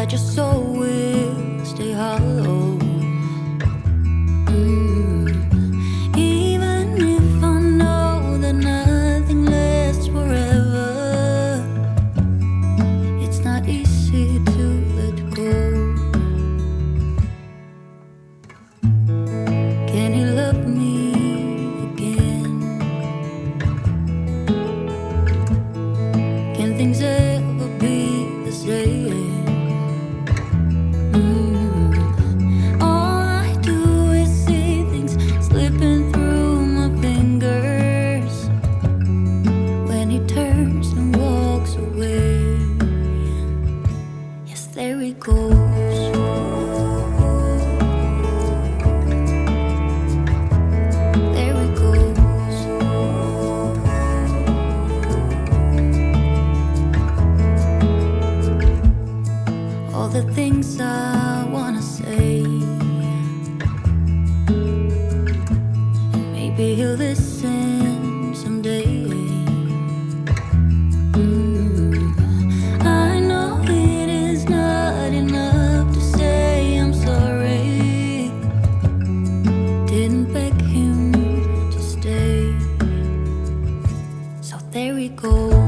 that your soul will stay hollow. Even if I know that nothing lasts forever, it's not easy to let go. Can you love me again? Can things ever be the same? All I do is see things slipping through my fingers when he turns and walks away. Yes, there he goes. All the things I wanna say, and maybe he'll listen someday. I know it is not enough to say I'm sorry. Didn't beg him to stay, so there he goes.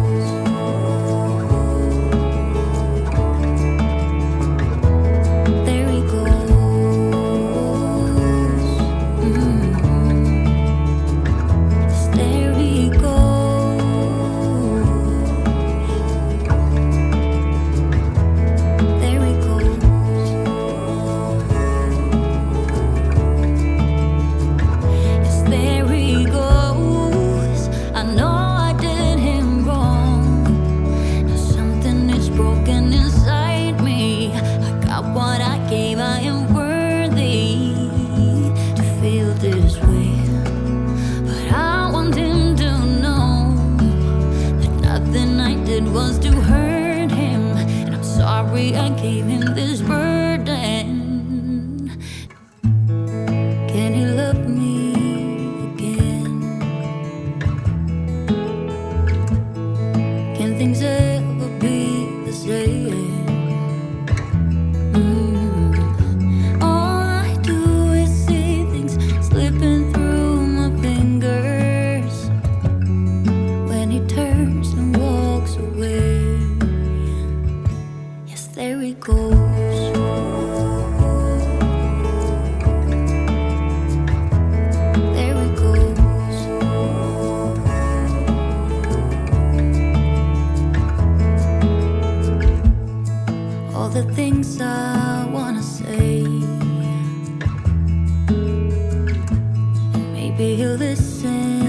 I am worthy to feel this way, but I want him to know that nothing I did was to hurt him, and I'm sorry I gave him this burden. Can he love me again? Can things ever be the same? There he goes. There he goes. All the things I wanna say, and maybe he'll listen.